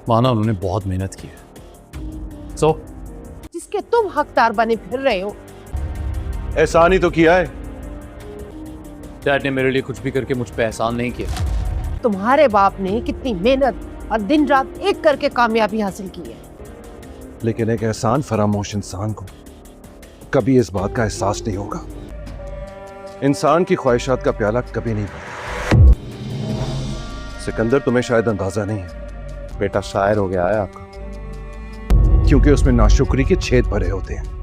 माना उन्होंने बहुत मेहनत की है। सो जिसके तुम हकदार बने फिर रहे हो। एहसान ही तो किया है। डैड ने मेरे लिए कुछ भी करके मुझ पे एहसान नहीं किया। तुम्हारे बाप ने कितनी मेहनत और दिन रात एक करके कामयाबी हासिल की है, लेकिन एक एहसान फरामोश इंसान को कभी इस बात का एहसास नहीं होगा। इंसान की ख्वाहिशात का प्याला कभी नहीं भरता। सिकंदर, तुम्हें शायद अंदाजा नहीं है, बेटा शायर हो गया है आपका, क्योंकि उसमें नाशुक्री के छेद भरे होते हैं।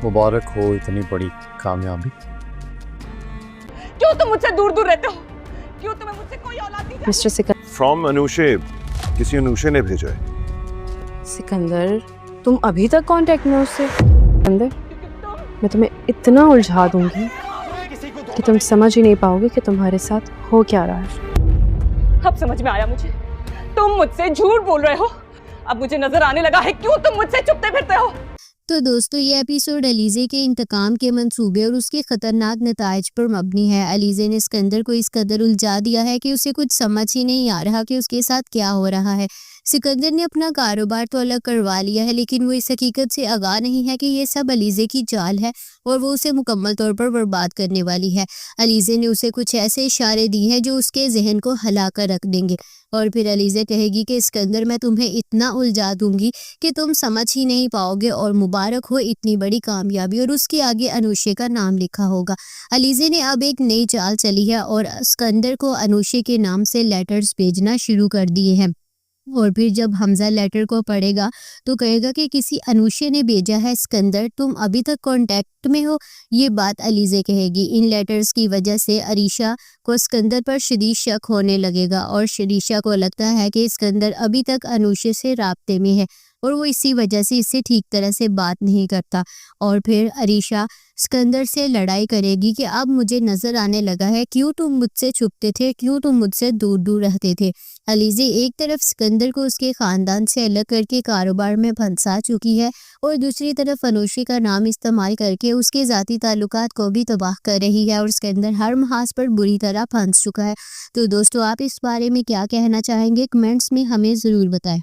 मुबारक हो इतनी बड़ी कामयाबी। क्यों तुम मुझसे दूर दूर रहते हो? क्यों तुम्हें मुझसे कोई औलाद नहीं? मिस्टर फ्रॉम अनुषे, किसी अनुषे ने भेजा है। सिकंदर, तुम अभी तक कांटेक्ट में हो उससे? सिकंदर, मैं तुम्हें इतना उलझा दूंगी कि तुम समझ ही नहीं पाओगे कि तुम्हारे साथ हो क्या रहा है। अब समझ में आया मुझे, तुम मुझसे झूठ बोल रहे हो। अब मुझे नजर आने लगा है क्यों तुम मुझसे छुपते फिरते हो। तो दोस्तों, ये एपिसोड अलीज़े के इंतकाम के मंसूबे और उसके खतरनाक नताइज पर मबनी है। अलीज़े ने सिकंदर को इस कदर उलझा दिया है कि उसे कुछ समझ ही नहीं आ रहा कि उसके साथ क्या हो रहा है। सिकंदर ने अपना कारोबार तो अलग करवा लिया है, लेकिन वो इस हकीकत से आगाह नहीं है कि ये सब अलीज़े की चाल है और वो उसे मुकम्मल तौर पर बर्बाद करने वाली है। अलीज़े ने उसे कुछ ऐसे इशारे दिए हैं जो उसके जहन को हिला कर रख देंगे और फिर अलीज़े कहेगी कि सिकंदर, मैं तुम्हें इतना उलझा दूंगी कि तुम समझ ही नहीं पाओगे और मुबारक हो इतनी बड़ी कामयाबी। और उसके आगे अनुषे का नाम लिखा होगा। अलीज़े ने अब एक नई चाल चली है और सिकंदर को अनुषे के नाम से लेटर्स भेजना शुरू कर दिए हैं। और फिर जब हमजा लेटर को पढ़ेगा तो कहेगा कि किसी अनुषे ने भेजा है सिकंदर, तुम अभी तक कांटेक्ट में हो। ये बात अलीज़े कहेगी। इन लेटर्स की वजह से अरीशा को सिकंदर पर शदीद शक होने लगेगा और अरीशा को लगता है कि सिकंदर अभी तक अनुषे से राब्ते में है और वो इसी वजह से इससे ठीक तरह से बात नहीं करता। और फिर अरीशा सिकंदर से लड़ाई करेगी कि अब मुझे नज़र आने लगा है क्यों तुम मुझसे छुपते थे, क्यों तुम मुझसे दूर दूर रहते थे। अलीज़े एक तरफ सिकंदर को उसके ख़ानदान से अलग करके कारोबार में फंसा चुकी है और दूसरी तरफ अनुषे का नाम इस्तेमाल करके उसके ज़ाती ताल्लुकात को भी तबाह कर रही है और सिकंदर हर महाज पर बुरी तरह फंस चुका है। तो दोस्तों, आप इस बारे में क्या कहना चाहेंगे? कमेंट्स में हमें ज़रूर बताएं।